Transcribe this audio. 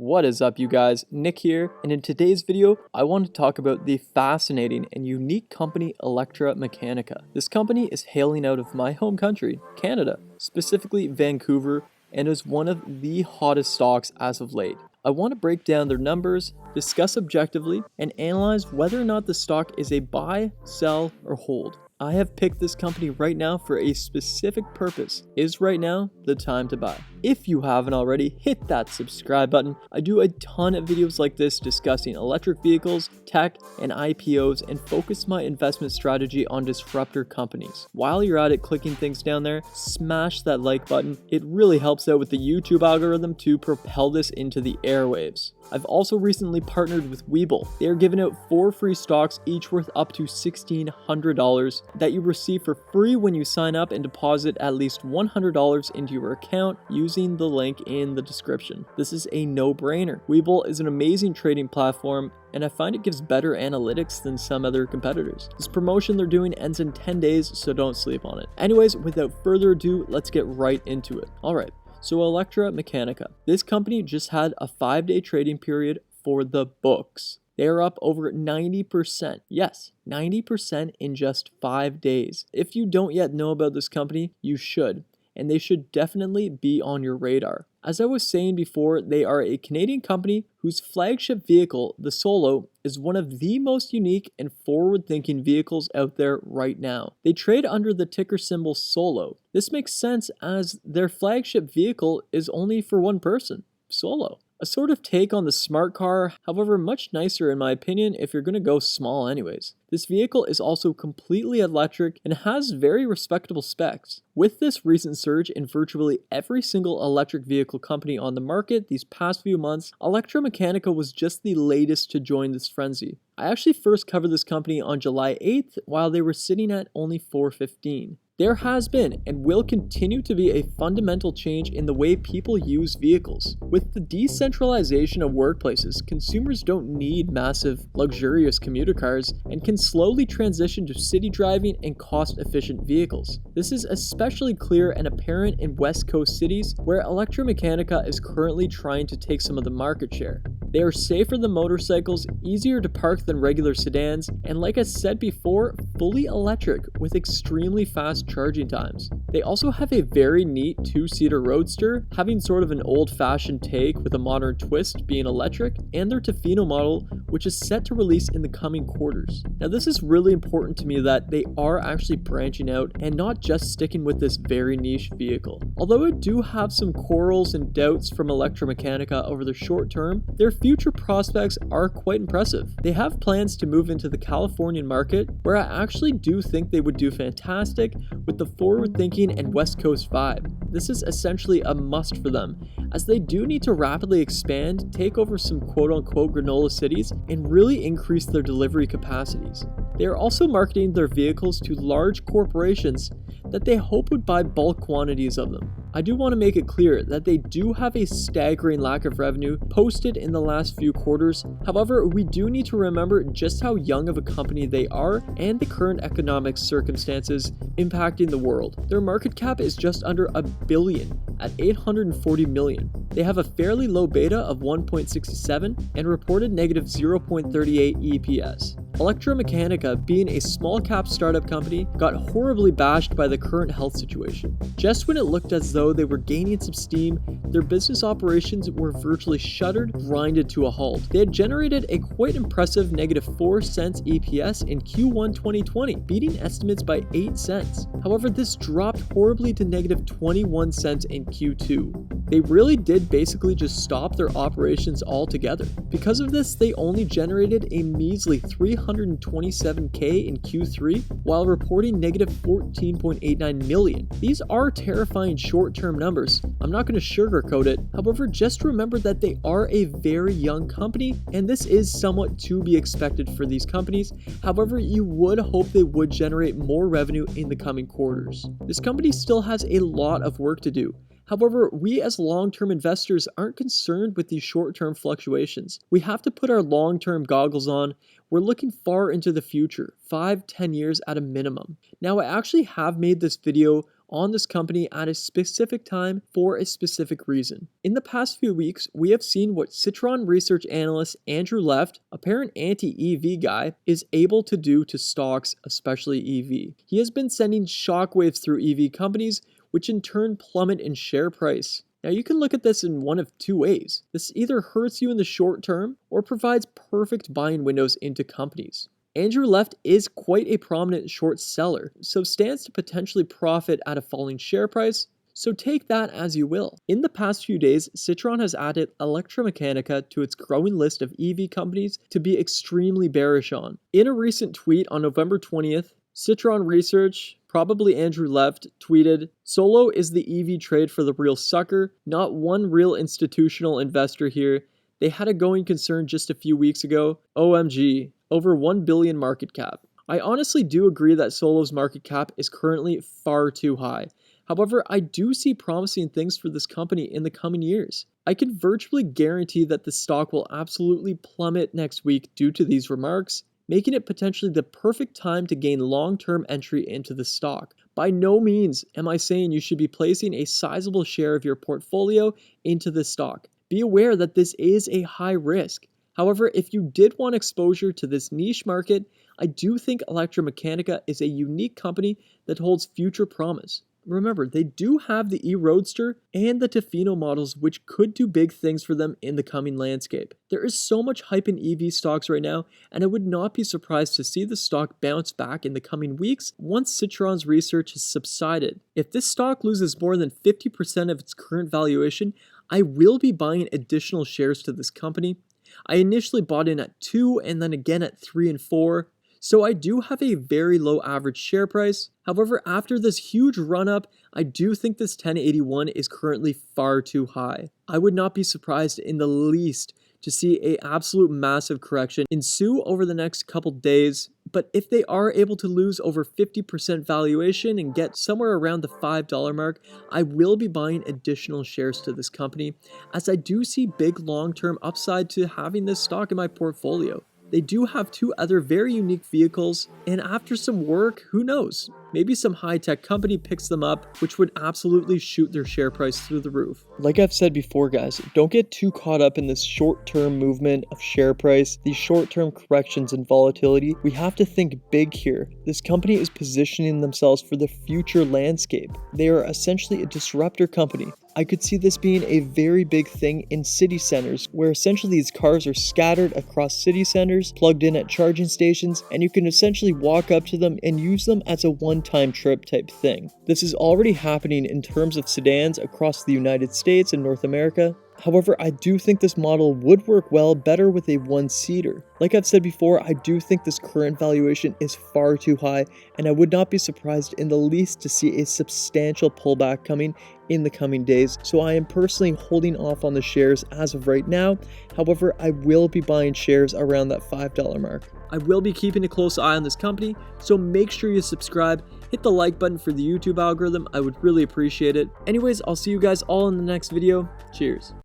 What is up, you guys? Nick here, and in today's video, I want to talk about the fascinating and unique company Electrameccanica. This company is hailing out of my home country, Canada, specifically Vancouver, and is one of the hottest stocks as of late. I want to break down their numbers, discuss objectively, and analyze whether or not the stock is a buy, sell, or hold. I have picked this company right now for a specific purpose. Is right now the time to buy? If you haven't already, hit that subscribe button. I do a ton of videos like this discussing electric vehicles, tech, and IPOs, and focus my investment strategy on disruptor companies. While you're at it clicking things down there, smash that like button. It really helps out with the YouTube algorithm to propel this into the airwaves. I've also recently partnered with Webull. They are giving out 4 free stocks, each worth up to $1,600 that you receive for free when you sign up and deposit at least $100 into your account using the link in the description. This is a no-brainer. Webull is an amazing trading platform, and I find it gives better analytics than some other competitors. This promotion they're doing ends in 10 days, so don't sleep on it. Anyways, without further ado, let's get right into it. Alright. So Electrameccanica. This company just had a 5-day trading period for the books. They are up over 90%. Yes, 90% in just 5 days. If you don't yet know about this company, you should. And they should definitely be on your radar. As I was saying before, they are a Canadian company whose flagship vehicle, the Solo, is one of the most unique and forward-thinking vehicles out there right now. They trade under the ticker symbol SOLO. This makes sense as their flagship vehicle is only for one person, Solo. A sort of take on the smart car, however much nicer in my opinion if you're going to go small anyways. This vehicle is also completely electric and has very respectable specs. With this recent surge in virtually every single electric vehicle company on the market these past few months, Electrameccanica was just the latest to join this frenzy. I actually first covered this company on July 8th while they were sitting at only $4.15. There has been and will continue to be a fundamental change in the way people use vehicles. With the decentralization of workplaces, consumers don't need massive, luxurious commuter cars and can slowly transition to city driving and cost-efficient vehicles. This is especially clear and apparent in West Coast cities where Electrameccanica is currently trying to take some of the market share. They are safer than motorcycles, easier to park than regular sedans, and like I said before, fully electric with extremely fast charging times. They also have a very neat 2-seater roadster, having sort of an old-fashioned take with a modern twist being electric, and their Tofino model, which is set to release in the coming quarters. Now this is really important to me that they are actually branching out and not just sticking with this very niche vehicle. Although I do have some quarrels and doubts from Electrameccanica over the short term, their future prospects are quite impressive. They have plans to move into the Californian market, where I actually do think they would do fantastic with the forward-thinking and West Coast vibe. This is essentially a must for them, as they do need to rapidly expand, take over some quote-unquote granola cities, and really increase their delivery capacities. They are also marketing their vehicles to large corporations that they hope would buy bulk quantities of them. I do want to make it clear that they do have a staggering lack of revenue posted in the last few quarters. However, we do need to remember just how young of a company they are and the current economic circumstances impacting the world. Their market cap is just under $1 billion at $840 million. They have a fairly low beta of 1.67 and reported negative 0.38 EPS. Electrameccanica, being a small cap startup company, got horribly bashed by the current health situation. Just when it looked as though they were gaining some steam, their business operations were virtually shuttered, grinded to a halt. They had generated a quite impressive negative 4 cents EPS in Q1 2020, beating estimates by 8 cents. However, this dropped horribly to negative 21 cents in Q2. They really did basically just stop their operations altogether. Because of this, they only generated a measly $327K in Q3 while reporting negative $14.89 million. These are terrifying short-term numbers. I'm not going to sugarcoat it. However, just remember that they are a very young company, and this is somewhat to be expected for these companies. However, you would hope they would generate more revenue in the coming quarters. This company still has a lot of work to do. However, we as long-term investors aren't concerned with these short-term fluctuations. We have to put our long-term goggles on. We're looking far into the future, 5-10 years at a minimum. Now, I actually have made this video on this company at a specific time for a specific reason. In the past few weeks, we have seen what Citron research analyst Andrew Left, apparent anti-EV guy, is able to do to stocks, especially EV. He has been sending shockwaves through EV companies, which in turn plummet in share price. Now you can look at this in one of two ways. This either hurts you in the short term or provides perfect buying windows into companies. Andrew Left is quite a prominent short seller, so stands to potentially profit at a falling share price, so take that as you will. In the past few days, Citron has added Electrameccanica to its growing list of EV companies to be extremely bearish on. In a recent tweet on November 20th, Citron Research, probably Andrew Left, tweeted, "Solo is the EV trade for the real sucker, not one real institutional investor here. They had a going concern just a few weeks ago. OMG, over 1 billion market cap." I honestly do agree that Solo's market cap is currently far too high. However, I do see promising things for this company in the coming years. I can virtually guarantee that the stock will absolutely plummet next week due to these remarks, making it potentially the perfect time to gain long-term entry into the stock. By no means am I saying you should be placing a sizable share of your portfolio into this stock. Be aware that this is a high risk. However, if you did want exposure to this niche market, I do think Electrameccanica is a unique company that holds future promise. Remember, they do have the e-Roadster and the Tofino models, which could do big things for them in the coming landscape. There is so much hype in EV stocks right now, and I would not be surprised to see the stock bounce back in the coming weeks once Citron's research has subsided. If this stock loses more than 50% of its current valuation, I will be buying additional shares to this company. I initially bought in at 2 and then again at 3 and 4. So I do have a very low average share price. However, after this huge run up, I do think this 1081 is currently far too high. I would not be surprised in the least to see an absolute massive correction ensue over the next couple days. But if they are able to lose over 50% valuation and get somewhere around the $5 mark, I will be buying additional shares to this company, as I do see big long-term upside to having this stock in my portfolio. They do have two other very unique vehicles, and after some work, who knows? Maybe some high-tech company picks them up, which would absolutely shoot their share price through the roof. Like I've said before, guys, don't get too caught up in this short-term movement of share price, these short-term corrections and volatility. We have to think big here. This company is positioning themselves for the future landscape. They are essentially a disruptor company. I could see this being a very big thing in city centers, where essentially these cars are scattered across city centers, plugged in at charging stations, and you can essentially walk up to them and use them as a one-time trip type thing. This is already happening in terms of sedans across the United States and North America. However, I do think this model would work well better with a one-seater. Like I've said before, I do think this current valuation is far too high, and I would not be surprised in the least to see a substantial pullback coming in the coming days. So I am personally holding off on the shares as of right now. However, I will be buying shares around that $5 mark. I will be keeping a close eye on this company, so make sure you subscribe, hit the like button for the YouTube algorithm. I would really appreciate it. Anyways, I'll see you guys all in the next video. Cheers.